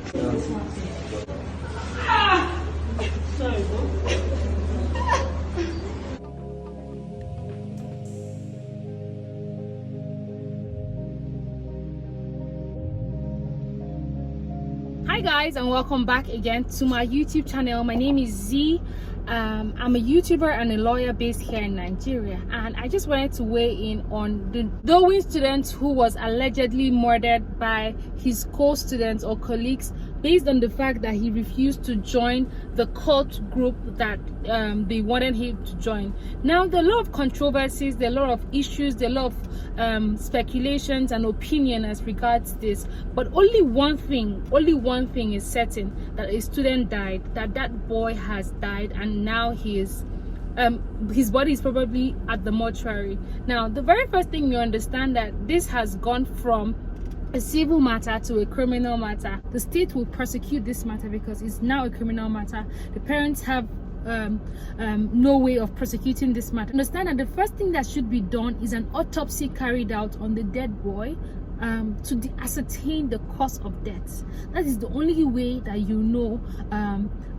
Sorry, bro. Hi guys, and welcome back again to my YouTube channel. My name is Z. I'm a YouTuber and a lawyer based here in Nigeria, and I just wanted to weigh in on the DOWEN student who was allegedly murdered by his co-students or colleagues based on the fact that he refused to join the cult group that they wanted him to join. Now, there are a lot of controversies, there are a lot of issues, there are a lot of speculations and opinion as regards this, but only one thing is certain: that a student died, that boy has died, and now he is his body is probably at the mortuary. Now, the very first thing you understand that this has gone from a civil matter to a criminal matter. The state will prosecute this matter because it's now a criminal matter. The parents have no way of prosecuting this matter. Understand that the first thing that should be done is an autopsy carried out on the dead boy to ascertain the cause of death. That is the only way that you know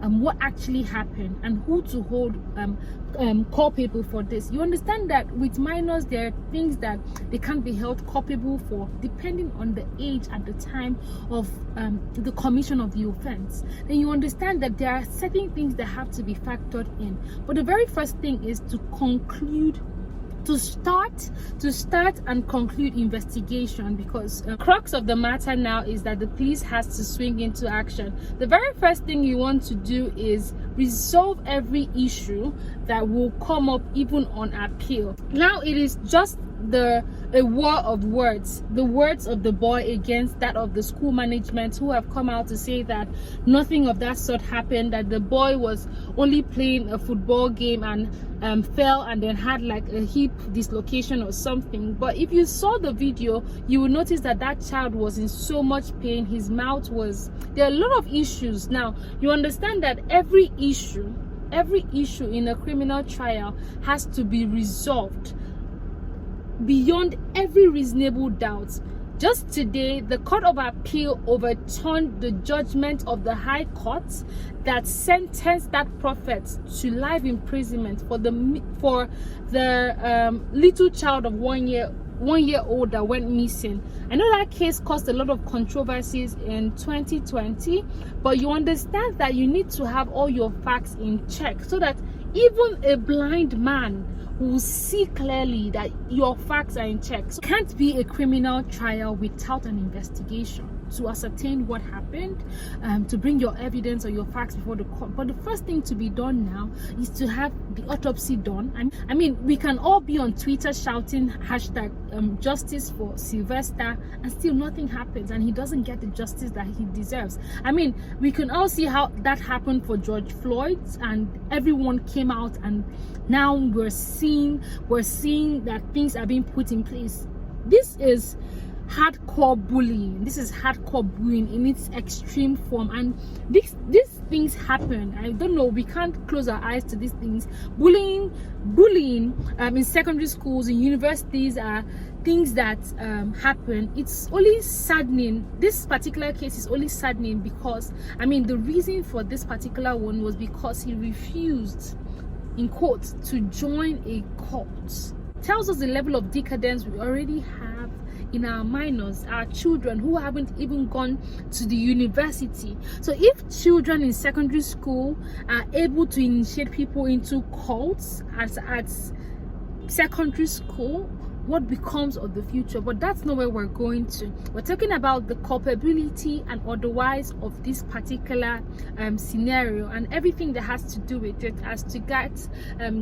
what actually happened and who to hold culpable for this. You understand that with minors, there are things that they can't be held culpable for depending on the age at the time of the commission of the offense. Then you understand that there are certain things that have to be factored in. But the very first thing is to conclude, to start and conclude investigation, because the crux of the matter now is that the police has to swing into action. The very first thing you want to do is resolve every issue that will come up even on appeal. Now it is just a war of words, the words of the boy against that of the school management, who have come out to say that nothing of that sort happened, that the boy was only playing a football game and fell and then had like a hip dislocation or something. But if you saw the video, you will notice that that child was in so much pain. His mouth was, there are a lot of issues. Now you understand that every issue in a criminal trial has to be resolved beyond every reasonable doubt. Just today, the Court of Appeal overturned the judgment of the High Court that sentenced that prophet to life imprisonment for the little child of 1 year old that went missing. I know that case caused a lot of controversies in 2020, but you understand that you need to have all your facts in check so that even a blind man will see clearly that your facts are in check. So it can't be a criminal trial without an investigation to ascertain what happened, to bring your evidence or your facts before the court. But the first thing to be done now is to have the autopsy done. I mean, we can all be on Twitter shouting hashtag justice for Sylvester, and still nothing happens, and he doesn't get the justice that he deserves. I mean, we can all see how that happened for George Floyd, and everyone came out, and now we're seeing that things are being put in place. This is hardcore bullying. This is hardcore bullying in its extreme form, and these things happen. I don't know, we can't close our eyes to these things. Bullying in secondary schools, in universities, are things that happen. It's only saddening. This particular case is only saddening because, I mean, the reason for this particular one was because he refused, in quotes, to join a cult. Tells us the level of decadence we already have in our minors, our children who haven't even gone to the university. So if children in secondary school are able to initiate people into cults at secondary school, what becomes of the future? But that's not where we're going to. We're talking about the culpability and otherwise of this particular scenario, and everything that has to do with it as to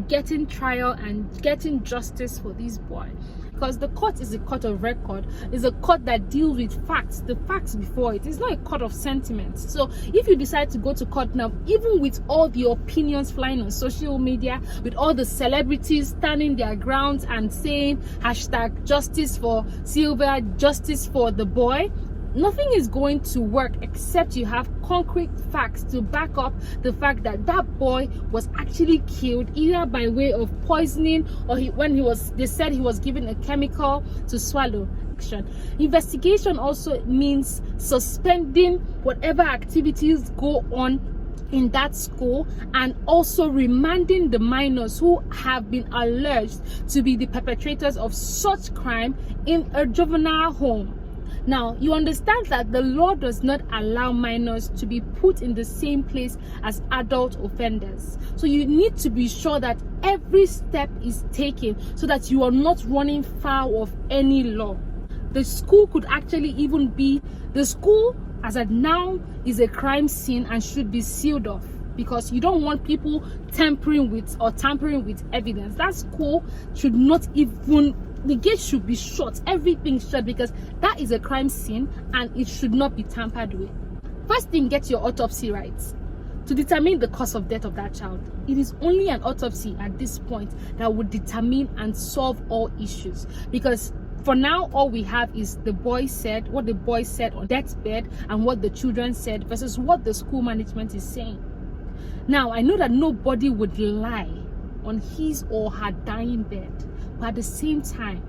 getting trial and getting justice for this boy. Because the court is a court of record, is a court that deals with facts, the facts before it. It's not a court of sentiments. So if you decide to go to court now, even with all the opinions flying on social media, with all the celebrities standing their grounds and saying hashtag justice for Silver, justice for the boy, nothing is going to work except you have concrete facts to back up the fact that that boy was actually killed either by way of poisoning or they said he was given a chemical to swallow. action. Investigation also means suspending whatever activities go on in that school, and also remanding the minors who have been alleged to be the perpetrators of such crime in a juvenile home. Now, you understand that the law does not allow minors to be put in the same place as adult offenders. So you need to be sure that every step is taken so that you are not running foul of any law. The school could actually even be, the school as of now is a crime scene and should be sealed off, because you don't want people tampering with evidence. That school should not even, the gate should be shut, everything shut, because that is a crime scene and it should not be tampered with. First thing, get your autopsy right to determine the cause of death of that child. It is only an autopsy at this point that would determine and solve all issues, because for now all we have is the boy said, what the boy said on deathbed, and what the children said versus what the school management is saying. Now, I know that nobody would lie on his or her dying bed, but at the same time,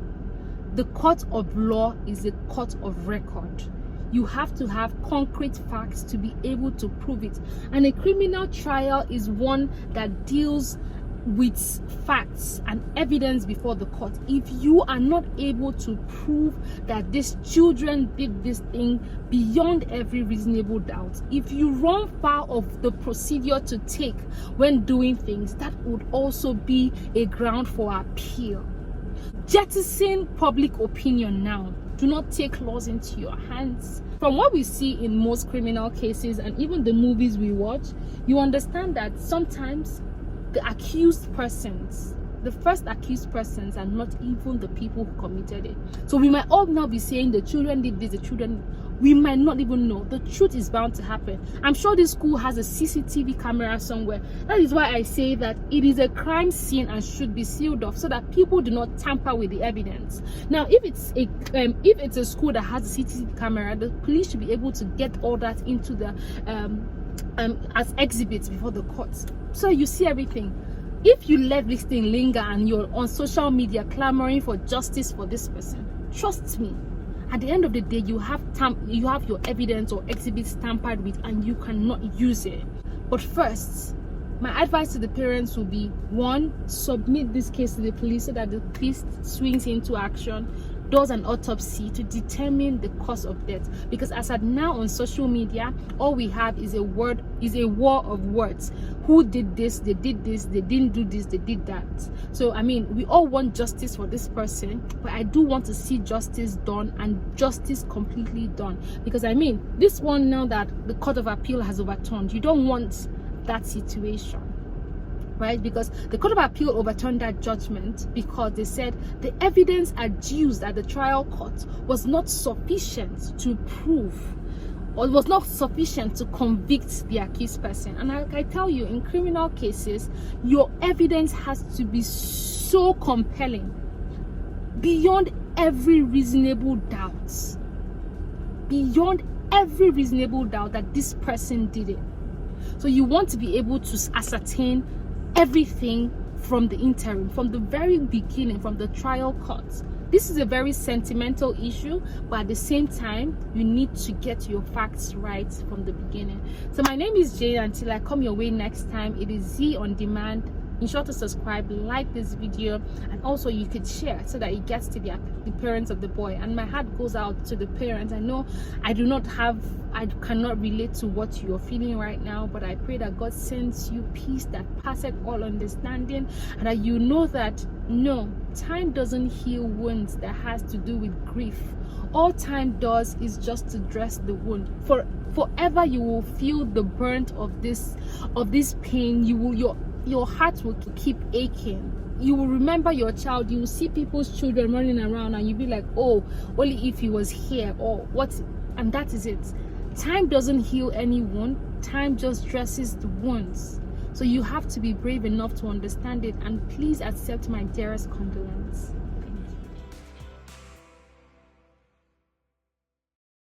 the court of law is a court of record. You have to have concrete facts to be able to prove it, and a criminal trial is one that deals with facts and evidence before the court. If you are not able to prove that these children did this thing beyond every reasonable doubt, if you run foul of the procedure to take when doing things, that would also be a ground for appeal. Jettison public opinion now. Do not take laws into your hands. From what we see in most criminal cases and even the movies we watch, you understand that sometimes the accused persons, the first accused persons, are not even the people who committed it. So we might all now be saying the children did this, the children, we might not even know. The truth is bound to happen. I'm sure this school has a CCTV camera somewhere. That is why I say that it is a crime scene and should be sealed off so that people do not tamper with the evidence. Now, if it's a school that has a CCTV camera, the police should be able to get all that into the as exhibits before the courts, so you see everything. If you let this thing linger and you're on social media clamoring for justice for this person, trust me, at the end of the day, you have your evidence or exhibits tampered with and you cannot use it. But first, my advice to the parents will be, one, submit this case to the police so that the police swings into action, does an autopsy to determine the cause of death. Because as at now on social media, all we have is a war of words. Who did this? They did this. They didn't do this. They did that. So I mean, we all want justice for this person, but I do want to see justice done, and justice completely done. Because I mean, this one now that the Court of Appeal has overturned, you don't want that situation, right? Because the Court of Appeal overturned that judgment because they said the evidence adduced at the trial court was not sufficient to prove, or it was not sufficient to convict the accused person. And I tell you, in criminal cases, your evidence has to be so compelling, beyond every reasonable doubt, that this person did it. So you want to be able to ascertain everything from the interim, from the very beginning, from the trial court. This is a very sentimental issue, but at the same time, you need to get your facts right from the beginning. So my name is Jane. Until I come your way next time, it is Z on Demand. Ensure to subscribe, like this video, and also you could share so that it gets to the parents of the boy. And my heart goes out to the parents. I know I cannot relate to what you're feeling right now, but I pray that God sends you peace that passeth all understanding, and that you know that no, time doesn't heal wounds that has to do with grief. All time does is just to dress the wound. Forever you will feel the burnt of this pain. Your heart will keep aching. You will remember your child. You will see people's children running around and you'll be like, oh, only if he was here, or what? And that is it. Time doesn't heal any wound. Time just dresses the wounds. So you have to be brave enough to understand it, and please accept my dearest condolence.